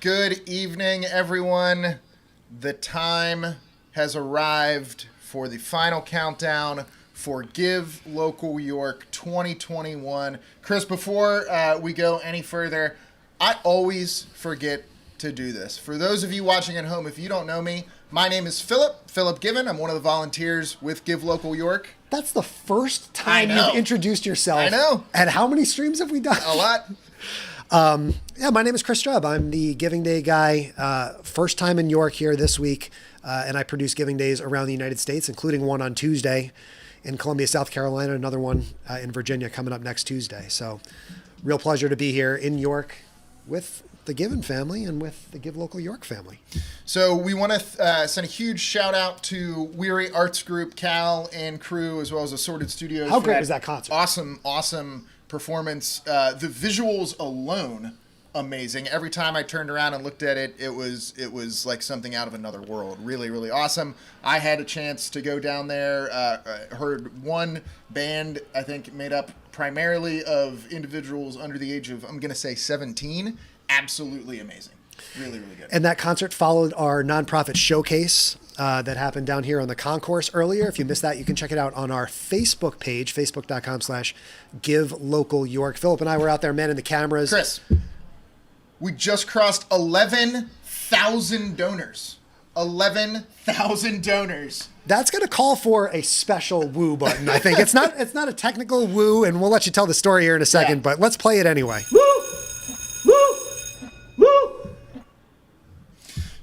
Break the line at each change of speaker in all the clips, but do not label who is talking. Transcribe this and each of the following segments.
Good evening, everyone. The time has arrived for the final countdown for Give Local York 2021. Chris, before we go any further, I always forget to do this. For those of you watching at home, if you don't know me, my name is Philip Given. I'm one of the volunteers with Give Local York.
That's the first time you've introduced yourself.
I know.
And how many streams have we done?
A lot.
My name is Chris Strubb. I'm the Giving Day guy. First time in York here this week. And I produce Giving Days around the United States, including one on Tuesday in Columbia, South Carolina, another one in Virginia coming up next Tuesday. So real pleasure to be here in York with the Given family and with the Give Local York family.
So we want to send a huge shout out to Weary Arts Group, Cal and crew, as well as Assorted Studios.
How great was that concert?
Awesome performance. The visuals alone, amazing. Every time I turned around and looked at it, it was like something out of another world. Really, really awesome. I had a chance to go down there, heard one band, I think made up primarily of individuals under the age of, I'm going to say 17. Absolutely amazing. Really, really good.
And that concert followed our nonprofit showcase that happened down here on the concourse earlier. If you missed that, you can check it out on our Facebook page, facebook.com/Give Local York. Philip and I were out there manning the cameras.
Chris, we just crossed 11,000 donors. 11,000 donors.
That's going to call for a special woo button, I think. It's not a technical woo, and we'll let you tell the story here in a second, but let's play it anyway.
Woo!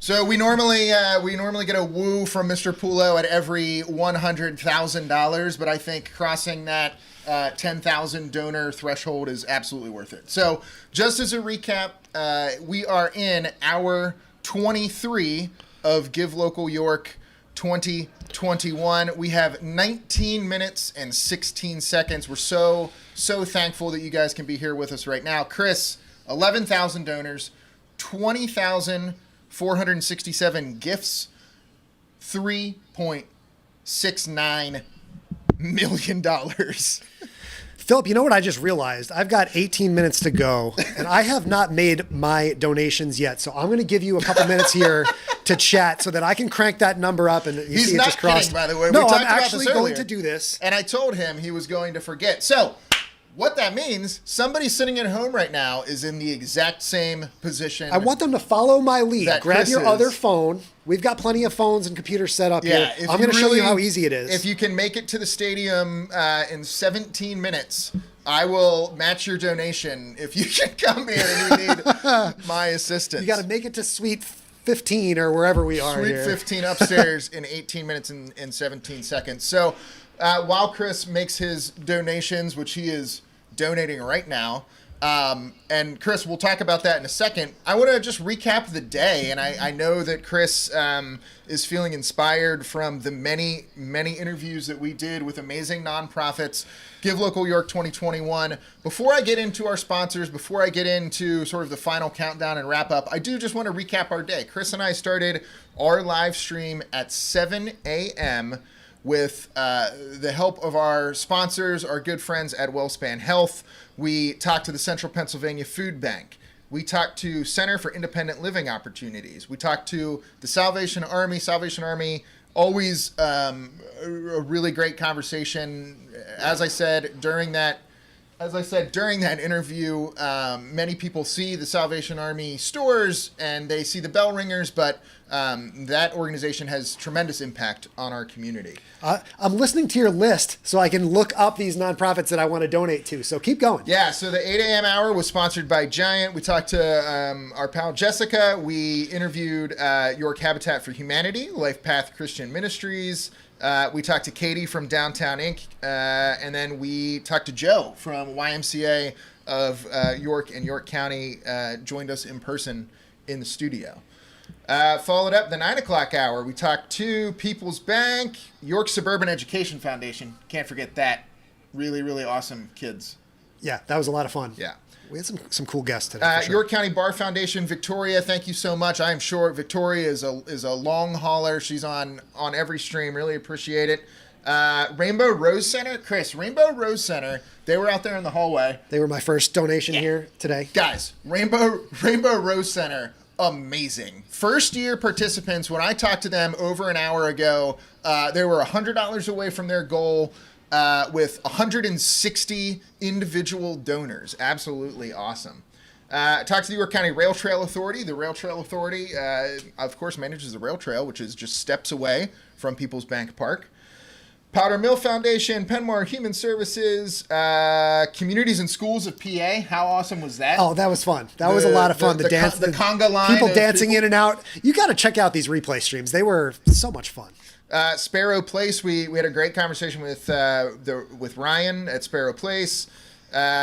So we normally get a woo from Mr. Pulo at every $100,000, but I think crossing that 10,000 donor threshold is absolutely worth it. So just as a recap, we are in hour 23 of Give Local York 2021. We have 19 minutes and 16 seconds. We're so thankful that you guys can be here with us right now. Chris, 11,000 donors, 20,467 gifts, $3.69 million.
Philip, you know what I just realized? I've got 18 minutes to go, and I have not made my donations yet. So I'm going to give you a couple minutes here to chat so that I can crank that number up. And you see it just crossed.
He's not kidding, by the way.
No,
we talked
I'm
about
actually
this
going
earlier,
to do this.
And I told him he was going to forget. So what that means, somebody sitting at home right now is in the exact same position.
I want them to follow my lead. Grab
Chris
your
is.
other phone. We've got plenty of phones and computers set up
Yeah,
here. I'm going to show you how easy it is.
If you can make it to the stadium in 17 minutes, I will match your donation if you can come here and you need my assistance.
You got to make it to Suite 15 or wherever we are
Suite
here.
15 upstairs in 18 minutes and 17 seconds. So while Chris makes his donations, which he is donating right now, and Chris, we'll talk about that in a second. I want to just recap the day, and I know that Chris is feeling inspired from the many interviews that we did with amazing nonprofits. Give Local York 2021. Before I get into our sponsors, before I get into sort of the final countdown and wrap up, I do just want to recap our day. Chris and I started our live stream at 7 a.m. with the help of our sponsors, our good friends at Wellspan Health. We talked to the Central Pennsylvania Food Bank. We talked to Center for Independent Living Opportunities. We talked to the Salvation Army. Salvation Army, always a really great conversation. As I said during that interview, many people see the Salvation Army stores and they see the bell ringers, but that organization has tremendous impact on our community.
I'm listening to your list so I can look up these nonprofits that I want to donate to. So keep going.
Yeah, so the 8 a.m. hour was sponsored by Giant. We talked to our pal Jessica. We interviewed York Habitat for Humanity, Life Path Christian Ministries. We talked to Katie from Downtown Inc. And then we talked to Joe from YMCA of York and York County, joined us in person in the studio. Followed up the 9 o'clock hour. We talked to People's Bank, York Suburban Education Foundation. Can't forget that. Really, really awesome kids.
Yeah, that was a lot of fun.
Yeah.
We had some cool guests today. For sure.
York County Bar Foundation, Victoria, thank you so much. I am sure Victoria is a long hauler. She's on every stream. Really appreciate it. Rainbow Rose Center, Chris, Rainbow Rose Center, they were out there in the hallway.
They were my first donation here today.
Guys, Rainbow Rose Center, amazing. First year participants, when I talked to them over an hour ago, they were $100 away from their goal with 160 individual donors. Absolutely awesome. Talked to the York County Rail Trail Authority. The Rail Trail Authority, of course, manages the rail trail, which is just steps away from People's Bank Park. Powder Mill Foundation, Penmore Human Services, Communities and Schools of PA. How awesome was that?
Oh, that was fun. That was a lot of fun. The dance,
the conga line.
People dancing in and out. You got to check out these replay streams. They were so much fun.
Sparrow Place, we had a great conversation with Ryan at Sparrow Place.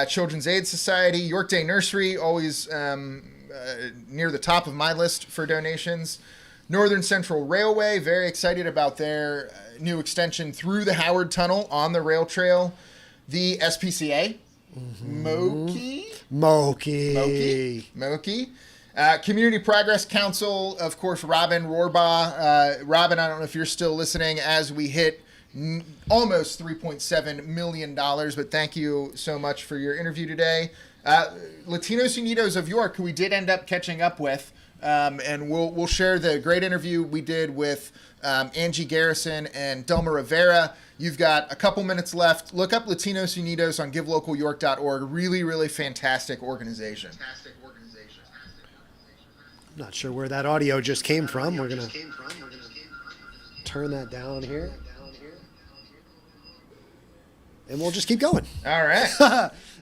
Children's Aid Society, York Day Nursery, always near the top of my list for donations. Northern Central Railway, very excited about their new extension through the Howard Tunnel on the rail trail. The SPCA, Moki. Community Progress Council, of course, Robin Rohrbaugh. Robin, I don't know if you're still listening as we hit almost $3.7 million, but thank you so much for your interview today. Latinos Unidos of York, who we did end up catching up with, and we'll share the great interview we did with Angie Garrison and Delma Rivera. You've got a couple minutes left. Look up Latinos Unidos on givelocalyork.org. Really, really fantastic organization.
I'm not sure where that audio just came from. We're going to turn that down here. And we'll just keep going.
All right.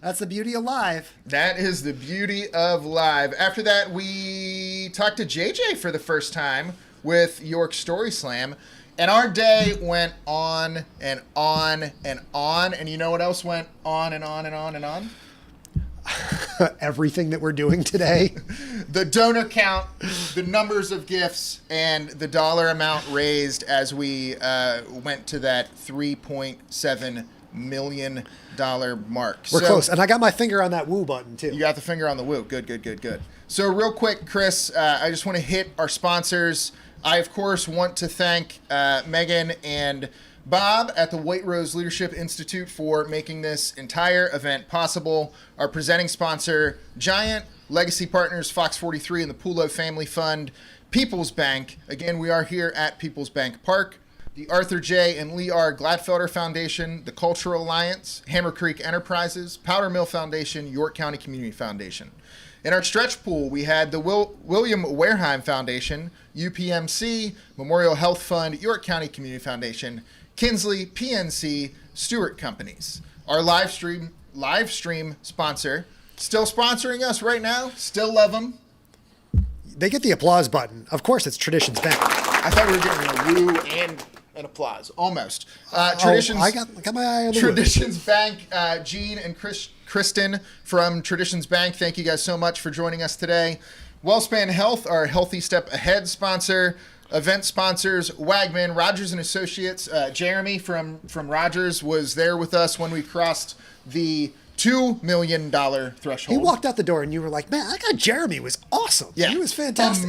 That's the beauty of live.
That is the beauty of live. After that, we talked to JJ for the first time with York Story Slam. And our day went on and on and on. And you know what else went on and on and on and on?
Everything that we're doing today.
The donor count, the numbers of gifts, and the dollar amount raised as we went to that $3.7 million mark.
We're close. And I got my finger on that woo button, too.
You got the finger on the woo. Good. So real quick, Chris, I just want to hit our sponsors. I, of course, want to thank Megan and Bob at the White Rose Leadership Institute for making this entire event possible. Our presenting sponsor, Giant, Legacy Partners, Fox 43, and the Pulo Family Fund, People's Bank. Again, we are here at People's Bank Park. The Arthur J. and Lee R. Gladfelder Foundation, the Cultural Alliance, Hammer Creek Enterprises, Powder Mill Foundation, York County Community Foundation. In our stretch pool, we had the William Wareheim Foundation, UPMC, Memorial Health Fund, York County Community Foundation, Kinsley, PNC, Stewart Companies. Our live stream sponsor, still sponsoring us right now, still love them.
They get the applause button. Of course, it's Traditions Bank.
I thought we were getting a woo and an applause, almost. Traditions.
I got my eye on the
Traditions Bank, Gene and Kristen from Traditions Bank. Thank you guys so much for joining us today. Wellspan Health, our Healthy Step Ahead sponsor. Event sponsors, Wagman, Rogers and Associates. Jeremy from Rogers was there with us when we crossed the $2 million threshold.
He walked out the door and you were like, man, that guy Jeremy was awesome.
Yeah.
He was fantastic.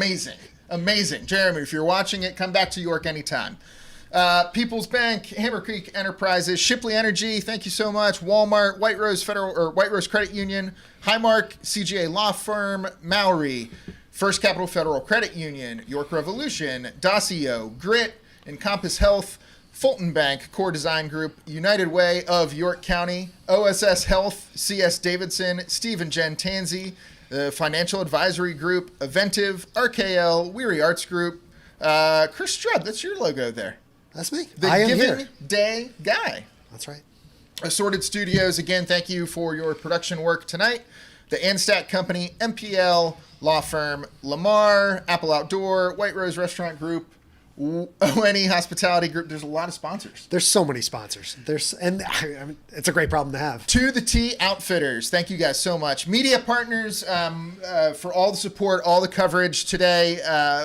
Amazing. Jeremy, if you're watching it, come back to York anytime. People's Bank, Hammer Creek Enterprises, Shipley Energy, thank you so much. Walmart, White Rose Credit Union, Highmark, CGA Law Firm, Maury, First Capital Federal Credit Union, York Revolution, Dossio, Grit, Encompass Health, Fulton Bank, Core Design Group, United Way of York County, OSS Health, CS Davidson, Steve and Jen Tanzi, the Financial Advisory Group, Aventive, RKL, Weary Arts Group, Chris Strubb, that's your logo there.
That's me.
The
I am
Giving
here.
Day guy.
That's right.
Assorted Studios, again, thank you for your production work tonight. The Anstat Company, MPL, Law Firm, Lamar, Apple Outdoor, White Rose Restaurant Group, ONE Hospitality Group. There's a lot of sponsors.
There's so many sponsors. I mean, it's a great problem to have.
To the T Outfitters, thank you guys so much. Media partners, for all the support, all the coverage today.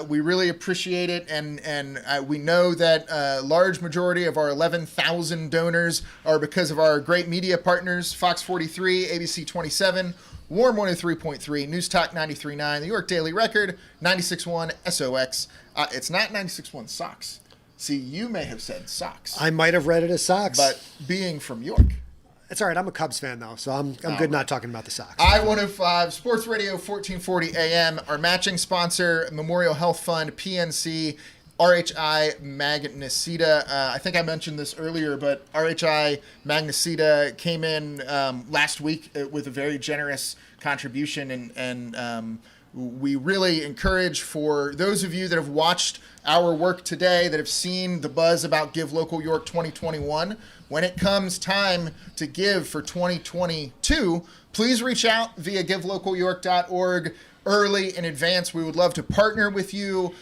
We really appreciate it, and we know that a large majority of our 11,000 donors are because of our great media partners: Fox 43, ABC 27. Warm 103.3, News Talk 93.9, the York Daily Record, 96.1 SOX. It's not 96.1 Sox. See, you may have said Sox.
I might have read it as Sox.
But being from York.
It's all right. I'm a Cubs fan though, so I'm good not talking about the Sox.
I-105 Sports Radio 1440 AM. Our matching sponsor, Memorial Health Fund, PNC, RHI Magnesita. I think I mentioned this earlier, but RHI Magnesita came in last week with a very generous contribution, and we really encourage, for those of you that have watched our work today, that have seen the buzz about Give Local York 2021, when it comes time to give for 2022, please reach out via givelocalyork.org early in advance. We would love to partner with you.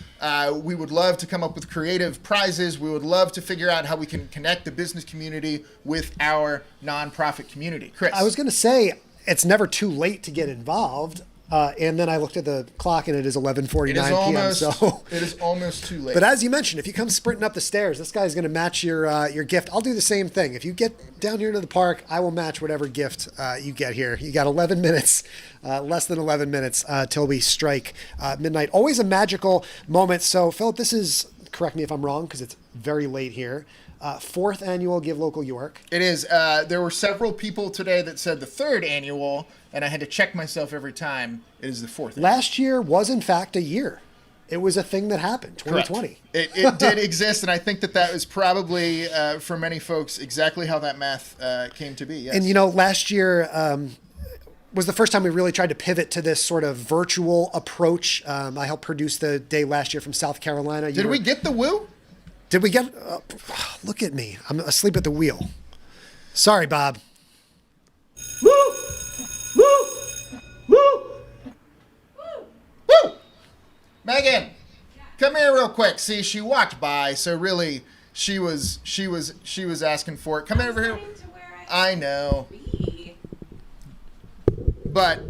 We would love to come up with creative prizes. We would love to figure out how we can connect the business community with our nonprofit community. Chris.
I was going to say, it's never too late to get involved. And then I looked at the clock, and it is 11:49 p.m. So
it is almost too late.
But as you mentioned, if you come sprinting up the stairs, this guy's going to match your gift. I'll do the same thing. If you get down here to the park, I will match whatever gift you get here. You got 11 minutes, less than 11 minutes till we strike midnight. Always a magical moment. So, Philip, this is, correct me if I'm wrong, because it's very late here. Fourth annual Give Local York.
It is. There were several people today that said the third annual, and I had to check myself every time. It is the fourth.
Last year was, in fact, a year. It was a thing that happened, 2020.
It did exist, and I think that was probably, for many folks, exactly how that math came to be. Yes.
And, last year was the first time we really tried to pivot to this sort of virtual approach. I helped produce the day last year from South Carolina.
Did we get the woo?
Did we get... look at me. I'm asleep at the wheel. Sorry, Bob.
Woo! Woo! Woo! Woo! Megan, come here real quick. See, she walked by, so really, she was asking for it. Come over here. I know. But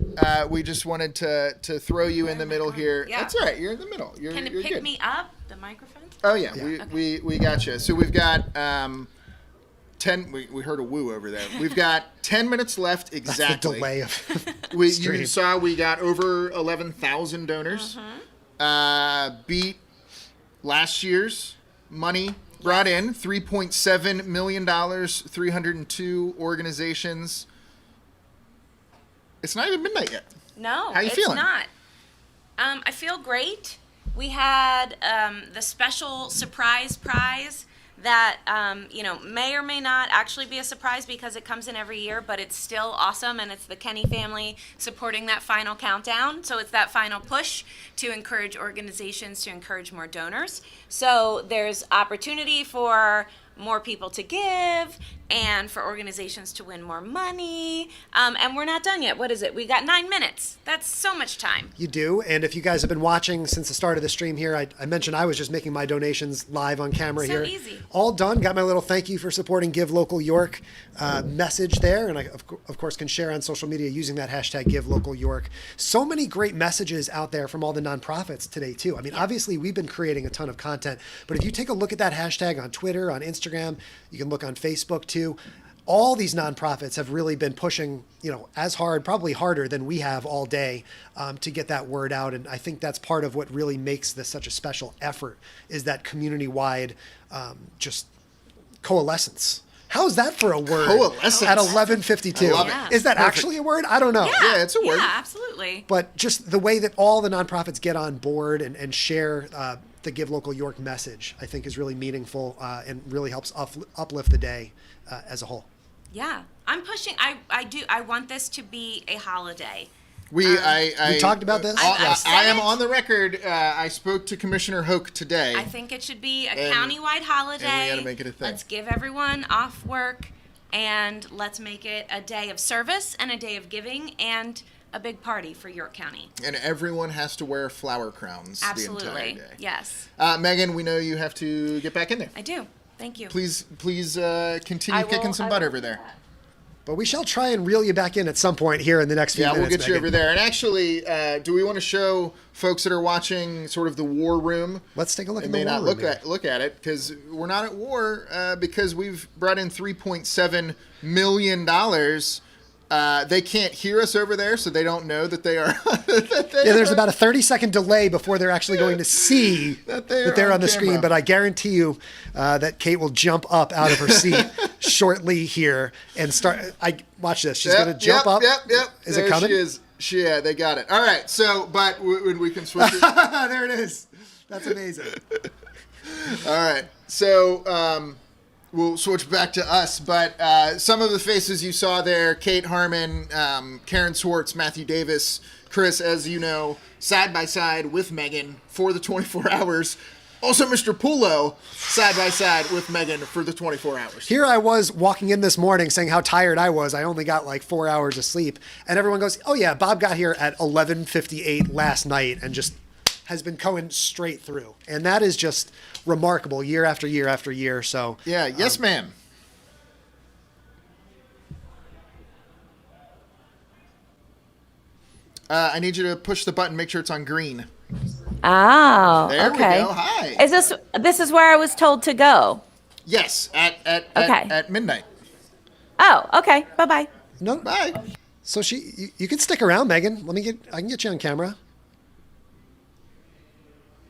we just wanted to throw you in the middle here.
Yeah.
That's all right. You're in the middle. You're
pick
good.
me up, the microphone?
Oh, yeah. We got you. So we've got 10. We heard a woo over there. We've got 10 minutes left exactly.
That's the delay of
you saw we got over 11,000 donors. Beat last year's money brought in, $3.7 million, 302 organizations. It's not even midnight yet.
No,
how you feeling?
It's not. I feel great. We had the special surprise prize that may or may not actually be a surprise because it comes in every year, but it's still awesome, and it's the Kenny family supporting that final countdown. So it's that final push to encourage organizations to encourage more donors. So there's opportunity for more people to give and for organizations to win more money. And we're not done yet. What is it? We got 9 minutes. That's so much time.
You do. And if you guys have been watching since the start of the stream here, I mentioned I was just making my donations live on camera
So
here.
easy.
All done. Got my little thank you for supporting Give Local York message there. And I, of course, can share on social media using that hashtag Give Local York. So many great messages out there from all the nonprofits today, too. I mean, obviously, we've been creating a ton of content. But if you take a look at that hashtag on Twitter, on Instagram, you can look on Facebook, too. All these nonprofits have really been pushing, as hard, probably harder than we have all day to get that word out. And I think that's part of what really makes this such a special effort is that community-wide just coalescence. How's that for a word?
Coalescence.
At 11:52.
I love
it.
Is that
Perfect.
actually a word? I don't know.
Yeah, it's a word.
Yeah, absolutely.
But just the way that all the nonprofits get on board and share the Give Local York message, I think is really meaningful and really helps uplift the day as a whole.
Yeah, I'm pushing. I want this to be a holiday.
We
talked about this?
I've said
I am
it.
on the record. I spoke to Commissioner Hoke today.
I think it should be a
And-
countywide holiday.
and we gotta make it a thing.
Let's give everyone off work and let's make it a day of service and a day of giving and a big party for York County.
And everyone has to wear flower crowns the entire
Absolutely.
day.
Yes,
Megan, we know you have to get back in there.
I do. Thank you.
Please continue
I will-
kicking some
I
butt
will
over
do
there.
that.
But we shall try and reel you back in at some point here in the next few
Yeah,
minutes.
we'll get you
Megan.
over there. And actually, do we want to show folks that are watching sort of the war room?
Let's take a look
They
at the
may
war
not
room here.
look at it because we're not at war because we've brought in $3.7 million They can't hear us over there, so they don't know that they are.
Yeah, there's about a 30-second delay before they're actually going to see that they're on the screen.
camera.
But I guarantee you that Kate will jump up out of her seat shortly here and start. Watch this. She's going to jump up.
Yep.
Is
there
it coming?
She is. Yeah, they got it. All right. So, but when we can switch it.
There it is. That's amazing.
All right. So we'll switch back to us. But some of the faces you saw there, Kate Harmon, Karen Swartz, Matthew Davis, Chris, as you know, side by side with Megan for the 24 hours. Also, Mr. Pulo, side by side with Megan for the 24 hours.
Here I was walking in this morning saying how tired I was. I only got like 4 hours of sleep. And everyone goes, oh yeah, Bob got here at 11:58 last night and just has been going straight through. And that is just remarkable year after year after year. So
Yeah, yes, ma'am. I need you to push the button, make sure it's on green.
Oh,
There
okay.
we go. Hi.
Is this is where I was told to go?
Yes,
Okay.
at midnight.
Oh, okay. Bye-bye.
no,
Bye.
so you can stick around, Megan. I can get you on camera.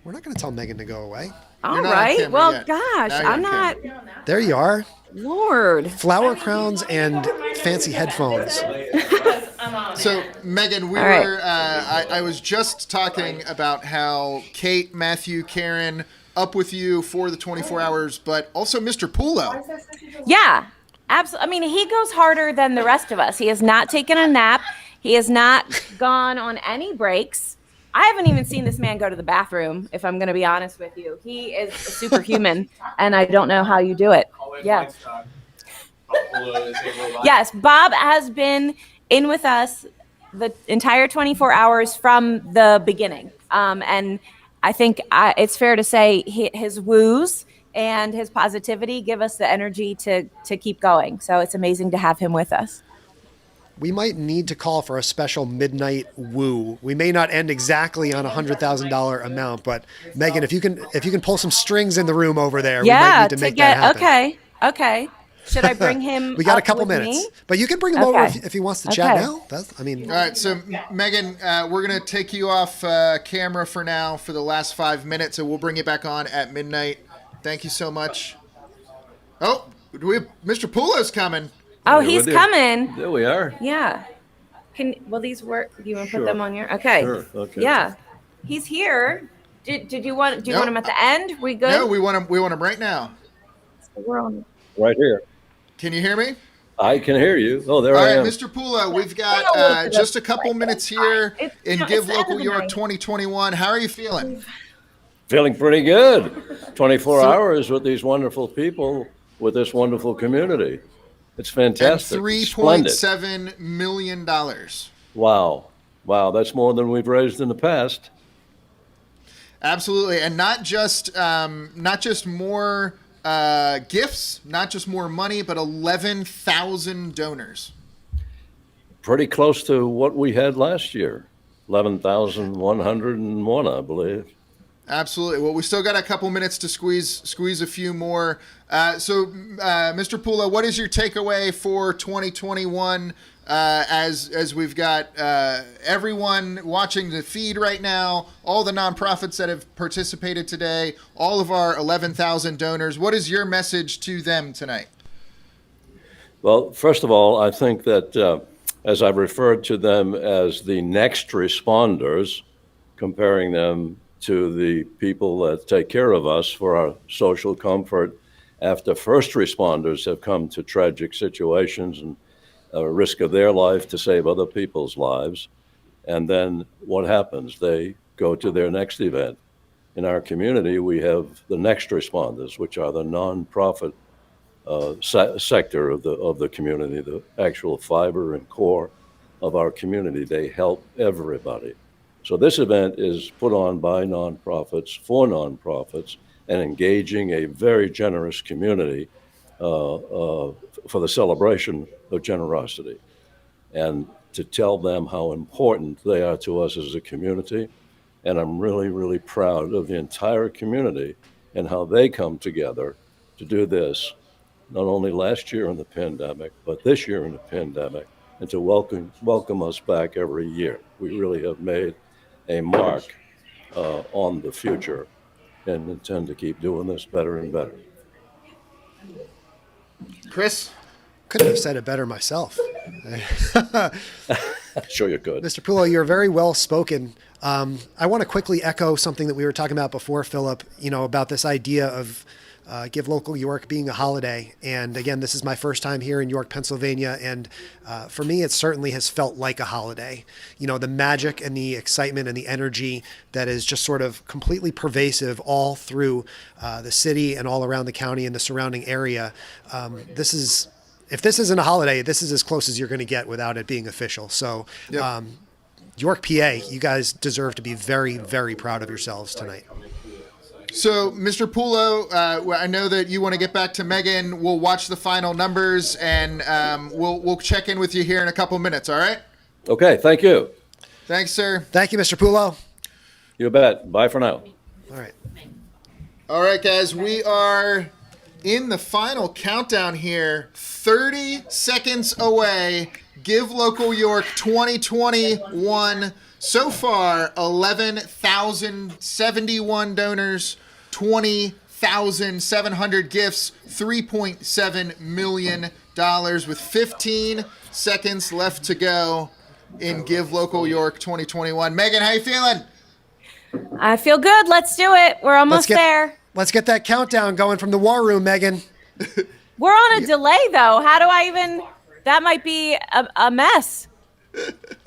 We're not going to tell Megan to go away.
All
not on
right.
camera
Well,
yet.
gosh,
Now you're
I'm
on
not.
There you are.
Lord.
Flower crowns and fancy headphones.
So, Megan, we
All right.
were. I was just talking about how Kate, Matthew, Karen, up with you for the 24 hours, but also Mr. Pulo.
Yeah, absolutely. I mean, he goes harder than the rest of us. He has not taken a nap. He has not gone on any breaks. I haven't even seen this man go to the bathroom, if I'm going to be honest with you. He is a superhuman, and I don't know how you do it. Yeah. Yes, Bob has been in with us the entire 24 hours from the beginning. And I think it's fair to say his woos and his positivity give us the energy to keep going. So it's amazing to have him with us.
We might need to call for a special midnight woo. We may not end exactly on $100,000 amount, but Megan, if you can pull some strings in the room over there, we might
Yeah,
need to make that happen.
okay. Should I bring him?
We got a
up
couple
with
minutes,
me?
but you can bring him over
Okay.
if he wants to chat
Okay.
now.
All right, so Megan, we're gonna take you off camera for now for the last 5 minutes, and we'll bring you back on at midnight. Thank you so much. Oh, Mr. Pulo's coming.
Oh,
Hey,
he's
with you.
coming.
There we are.
Yeah. Will these work? Do you want to put
Sure.
them on your? Okay.
Sure, okay.
Yeah. He's here. Did you want? Do you
No,
want him at the end? We good?
No, we want him. We want him right now.
We're on.
Right here.
Can you hear me?
I can hear you. Oh, there
All
I
right,
am.
Mr. Pulo, we've
Hang on a little
got
bit
just a
of-
couple minutes here
It's-
in
it's
Give
the end
Local
of the
York
night.
2021. How are you feeling?
Feeling pretty good. 24 hours with these wonderful people, with this wonderful community. It's
And
fantastic. It's splendid.
$3.7 million.
Wow. Wow, that's more than we've raised in the past.
Absolutely, and not just more gifts, not just more money, but 11,000 donors.
Pretty close to what we had last year. 11,101, I believe.
Absolutely. Well, we still got a couple minutes to squeeze a few more. Mr. Pulo, what is your takeaway for 2021? As we've got everyone watching the feed right now, all the nonprofits that have participated today, all of our 11,000 donors. What is your message to them tonight?
Well, first of all, I think that as I've referred to them as the next responders, comparing them to the people that take care of us for our social comfort after first responders have come to tragic situations and risk of their life to save other people's lives. And then what happens? They go to their next event. In our community, we have the next responders, which are the nonprofit sector of the community, the actual fiber and core of our community. They help everybody. So this event is put on by nonprofits for nonprofits and engaging a very generous community for the celebration of generosity, and to tell them how important they are to us as a community. And I'm really, really proud of the entire community and how they come together to do this, not only last year in the pandemic, but this year in the pandemic, and to welcome us back every year. We really have made a mark on the future and intend to keep doing this better and better.
Chris?
Couldn't have said it better myself.
Sure you could.
Mr. Pullo, you're very well spoken. I want to quickly echo something that we were talking about before, Philip, about this idea of Give Local York being a holiday. And again, this is my first time here in York, Pennsylvania. And for me, it certainly has felt like a holiday. The magic and the excitement and the energy that is just sort of completely pervasive all through the city and all around the county and the surrounding area. If this isn't a holiday, this is as close as you're going to get without it being official. So,
Yep.
York, PA, you guys deserve to be very, very proud of yourselves tonight.
So, Mr. Pullo, I know that you want to get back to Megan. We'll watch the final numbers, and we'll check in with you here in a couple minutes, all right?
Okay, thank you.
Thanks, sir.
Thank you, Mr. Pullo.
You bet. Bye for now.
All right.
All right, guys, we are in the final countdown here. 30 seconds away. Give Local York 2021. So far, 11,071 donors, 20,700 gifts, $3.7 million with 15 seconds left to go in Give Local York 2021. Megan, how you feeling?
I feel good. Let's do it. We're almost there.
Let's get that countdown going from the war room, Megan.
We're on a delay, though. How do I even? That might be a mess.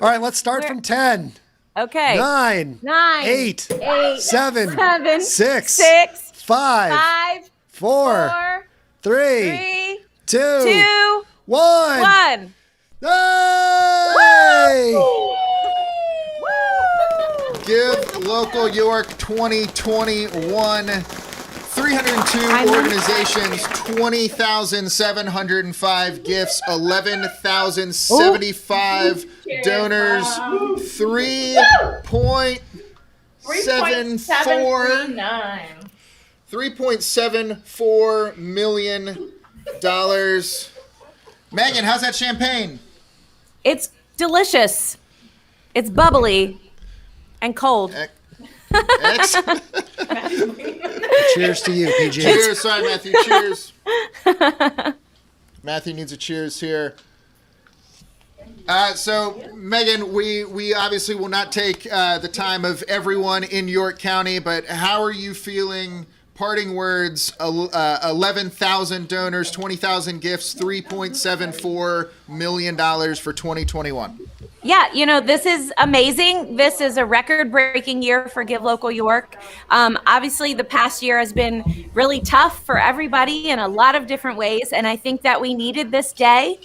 All right, let's start from 10.
Okay.
9, 8, 7, 6, 5, 4, 3, 2, 1.
1.
Hey!
Give Local York 2021. 302 organizations, 20,705 gifts, 11,075 donors, 3.74 million dollars. Megan, how's that champagne?
It's delicious. It's bubbly and cold.
Excellent.
Cheers to you, PG.
Cheers. Sorry, Matthew. Cheers. Matthew needs a cheers here. So, Megan, we obviously will not take the time of everyone in York County, but how are you feeling? Parting words, 11,000 donors, 20,000 gifts, $3.74 million for 2021.
Yeah, this is amazing. This is a record-breaking year for Give Local York. Obviously, the past year has been really tough for everybody in a lot of different ways, and I think that we needed this day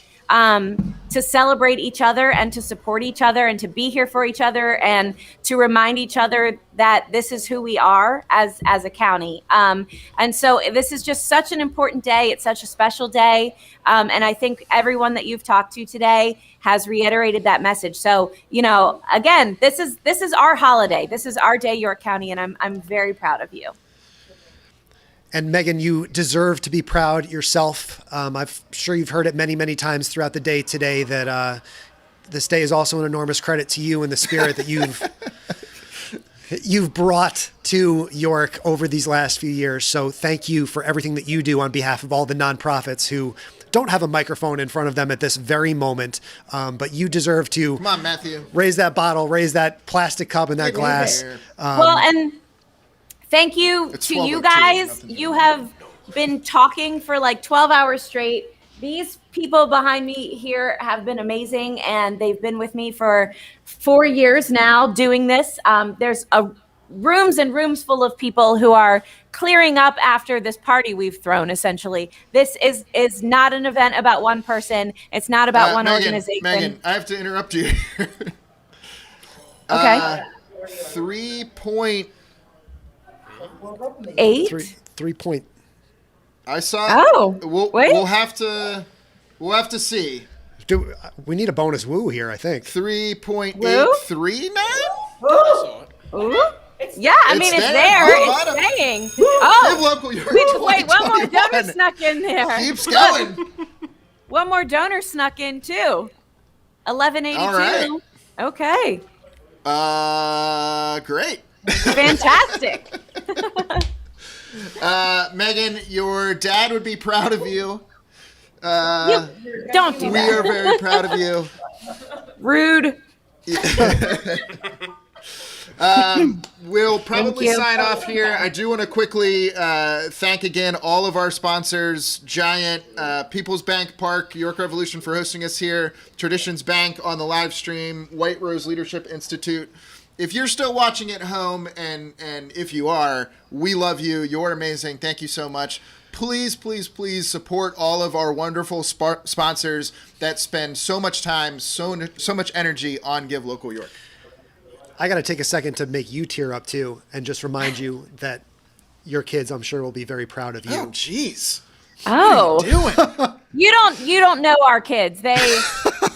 to celebrate each other and to support each other and to be here for each other and to remind each other that this is who we are as a county. And so this is just such an important day. It's such a special day. And I think everyone that you've talked to today has reiterated that message. So, again, this is our holiday. This is our day, York County, and I'm very proud of you.
And Megan, you deserve to be proud yourself. I'm sure you've heard it many, many times throughout the day today that this day is also an enormous credit to you and the spirit that you've brought to York over these last few years. So thank you for everything that you do on behalf of all the nonprofits who don't have a microphone in front of them at this very moment. But you deserve to
Come on, Matthew.
raise that bottle, raise that plastic cup and that glass.
Well, and thank you
It's
to
12:02,
you guys.
nothing
You have been talking for like 12 hours straight. These people behind me here have been amazing, and they've been with me for 4 years now doing this. There's rooms and rooms full of people who are clearing up after this party we've thrown, essentially. This is not an event about one person. It's not about one organization.
Megan, I have to interrupt you.
Okay.
3.8.
8?
3 point.
I saw.
Oh, wait.
We'll have to see.
We need a bonus woo here, I think.
3.83 now.
Ooh. Yeah, I mean, it's
there.
there.
Oh,
It's saying.
Give
Oh,
Local York
wait, one more
2021.
donor snuck in there.
Keeps going.
One more donor snuck in, too. 1182.
All right.
Okay.
Great.
Fantastic.
Megan, your dad would be proud of you.
Don't do
We are
that.
very proud of you.
Rude.
We'll probably
you.
sign off here. I do want to quickly thank again all of our sponsors, Giant, People's Bank Park, York Revolution for hosting us here, Traditions Bank on the live stream, White Rose Leadership Institute. If you're still watching at home, and if you are, we love you. You're amazing. Thank you so much. Please, please, please support all of our wonderful sponsors that spend so much time, so much energy on Give Local York.
I got to take a second to make you tear up too, and just remind you that your kids, I'm sure, will be very proud of you.
Oh, jeez.
Oh,
Doing?
you don't know our kids. They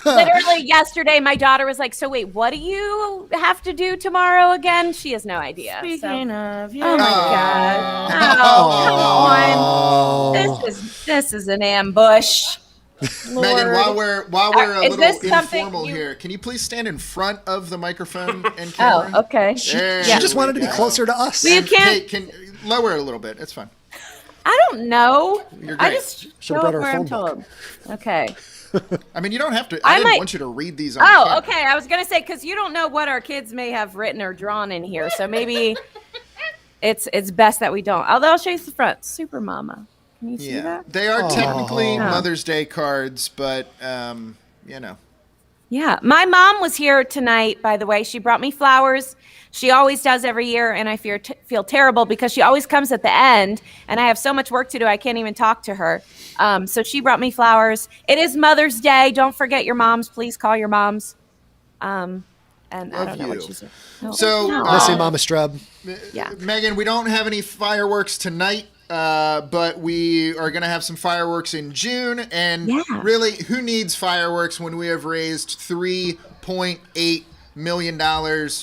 literally yesterday, my daughter was like, "So wait, what do you have to do tomorrow again?" She has no idea.
Speaking of,
Oh my god! Oh, come on! This is an ambush.
Megan, while we're a
Is
little
this something
informal
you-
here, can you please stand in front of the microphone and camera?
Oh, okay.
There
She just
we
wanted to be
go.
closer to us.
Well, you
And
can't-
Kate, can lower it a little bit. It's fine.
I don't know.
You're
I
great.
just
Should've
show
brought
up
our
where I'm
phone book.
told. Okay.
I mean, you don't have to.
I
I didn't
might-
want you to read these on
Oh,
camera.
okay. I was gonna say because you don't know what our kids may have written or drawn in here, so maybe it's best that we don't. Although I'll show you the front. Super Mama. Can you see
Yeah,
that?
they are technically
Oh.
Mother's Day cards, but you know.
Yeah. My mom was here tonight, by the way. She brought me flowers. She always does every year, and I feel terrible because she always comes at the end, and I have so much work to do, I can't even talk to her. So she brought me flowers. It is Mother's Day. Don't forget your moms. Please call your moms. And I
Love
don't know what
you.
she said. No.
So,
No.
Miss you, Mama Strub.
Yeah.
Megan, we don't have any fireworks tonight, but we are going to have some fireworks in June. And
Yeah.
really, who needs fireworks when we have raised $3.8 million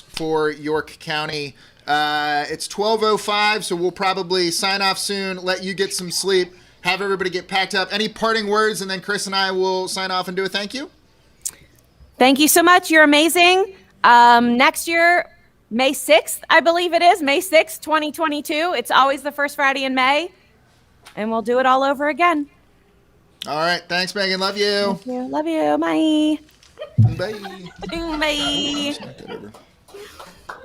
for York County? It's 12:05, so we'll probably sign off soon, let you get some sleep, have everybody get packed up. Any parting words, and then Chris and I will sign off and do a thank you?
Thank you so much. You're amazing. Next year, May 6th, I believe it is, May 6th, 2022. It's always the first Friday in May, and we'll do it all over again.
All right. Thanks, Megan. Love you.
Thank you. Love you. Bye.
Bye.
Bye.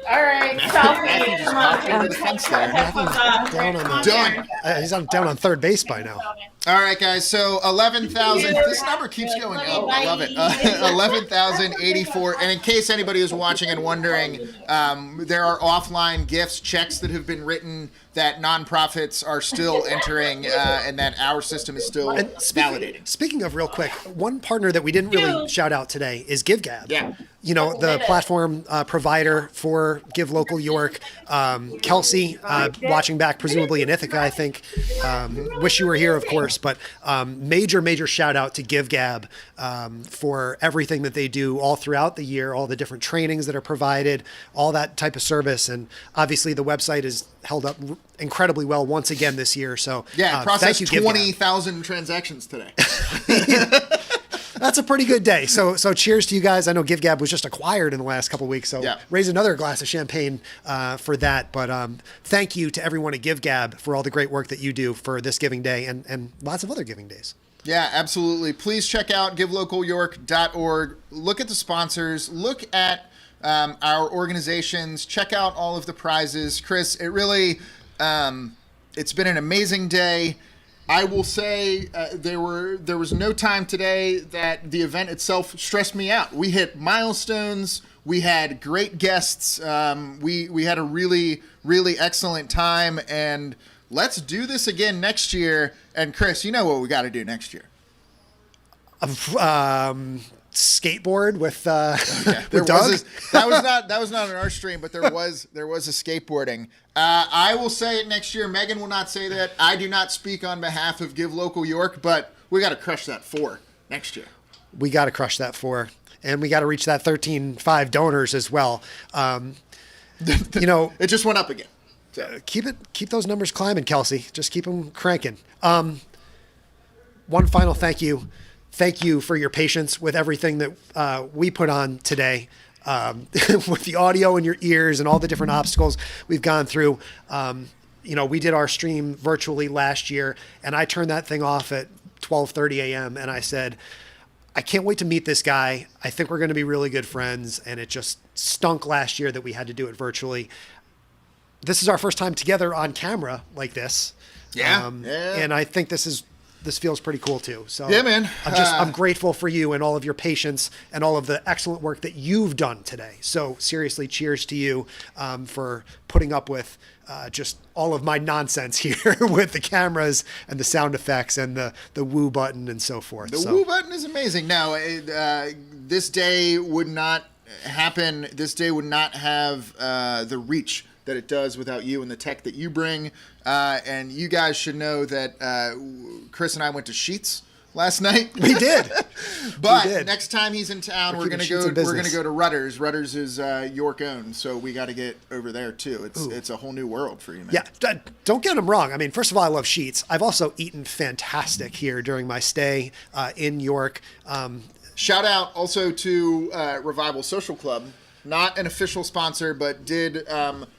all right.
Matthew just popped over the fence there.
Down on the,
Done.
he's down on third base by now.
All right, guys. So 11,000. This number keeps going up. I love it. 11,084. And in case anybody is watching and wondering, there are offline gifts, checks that have been written that nonprofits are still entering, and that our system is still validating.
Speaking of real quick, one partner that we didn't really shout out today is GiveGab.
Yeah.
You know, the platform provider for Give Local York. Kelsey, watching back presumably in Ithaca, I think. Wish you were here, of course, but major shout out to GiveGab for everything that they do all throughout the year, all the different trainings that are provided, all that type of service. And obviously the website is held up incredibly well once again this year. So
Yeah,
thank
processed
you, GiveGab.
20,000 transactions today.
That's a pretty good day. So cheers to you guys. I know GiveGab was just acquired in the last couple of weeks, so
Yeah.
raise another glass of champagne for that. But thank you to everyone at GiveGab for all the great work that you do for this Giving Day and lots of other Giving Days.
Yeah, absolutely. Please check out givelocalyork.org. Look at the sponsors. Look at our organizations. Check out all of the prizes. Chris, it really, it's been an amazing day. I will say there was no time today that the event itself stressed me out. We hit milestones. We had great guests. We had a really excellent time, and let's do this again next year. And Chris, you know what we got to do next year.
Skateboard with
There
with Doug.
that was not on our stream, but there was a skateboarding. I will say it next year. Megan will not say that. I do not speak on behalf of Give Local York, but we got to crush that 4 next year.
We got to crush that 4, and we got to reach that 13.5 donors as well. You know,
It just went up again. So,
keep those numbers climbing, Kelsey. Just keep them cranking. One final thank you thank you for your patience with everything that we put on today. With the audio in your ears and all the different obstacles we've gone through. We did our stream virtually last year, and I turned that thing off at 12:30 a.m. and I said, I can't wait to meet this guy. I think we're going to be really good friends. And it just stunk last year that we had to do it virtually. This is our first time together on camera like this.
Yeah.
And I think this feels pretty cool too. So
Yeah, man.
I'm grateful for you and all of your patience and all of the excellent work that you've done today. So seriously, cheers to you for putting up with just all of my nonsense here with the cameras and the sound effects and the woo button and so forth.
The woo button is amazing. No, this day would not happen. This day would not have the reach that it does without you and the tech that you bring. And you guys should know that Chris and I went to Sheetz last night.
We did.
But
We did.
next time he's in town, we're
keeping
gonna
Sheetz
go.
in
We're gonna
business.
go to Rudders. Rudders is York owned, so we got to get over there too. It's a whole new world for you, man.
Yeah, don't get them wrong. I mean, first of all, I love Sheetz. I've also eaten fantastic here during my stay in York.
Shout out also to Revival Social Club, not an official sponsor, but did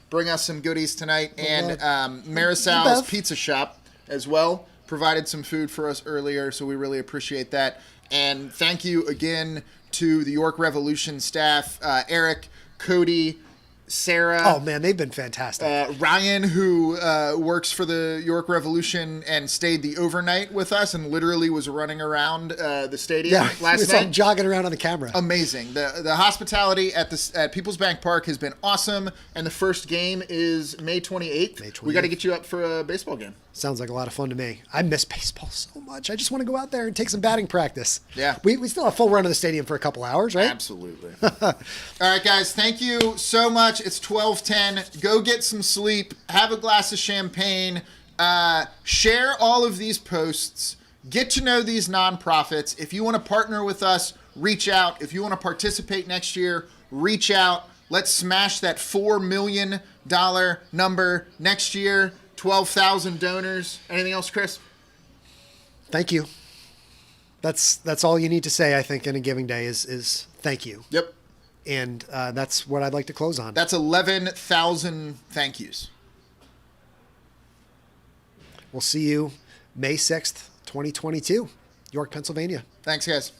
bring us some goodies tonight, and Marisal's
Bev.
Pizza Shop as well provided some food for us earlier, so we really appreciate that. And thank you again to the York Revolution staff, Eric, Cody, Sarah.
Oh man, they've been fantastic.
Ryan, who works for the York Revolution and stayed the overnight with us and literally was running around the stadium
yeah,
last
we saw him
night.
jogging around on the camera.
Amazing. The hospitality at People's Bank Park has been awesome, and the first game is May 28th.
May
We got to
28th.
get you up for a baseball game.
Sounds like a lot of fun to me. I miss baseball so much. I just want to go out there and take some batting practice.
Yeah.
We still have full run of the stadium for a couple hours, right?
Absolutely. All right, guys. Thank you so much. It's 12:10. Go get some sleep. Have a glass of champagne. Share all of these posts. Get to know these nonprofits. If you want to partner with us, reach out. If you want to participate next year, reach out. Let's smash that $4 million number next year. 12,000 donors. Anything else, Chris?
Thank you. That's all you need to say, I think, in a giving day is thank you.
Yep.
And that's what I'd like to close on.
That's 11,000 thank yous.
We'll see you May 6th, 2022, York, Pennsylvania.
Thanks, guys.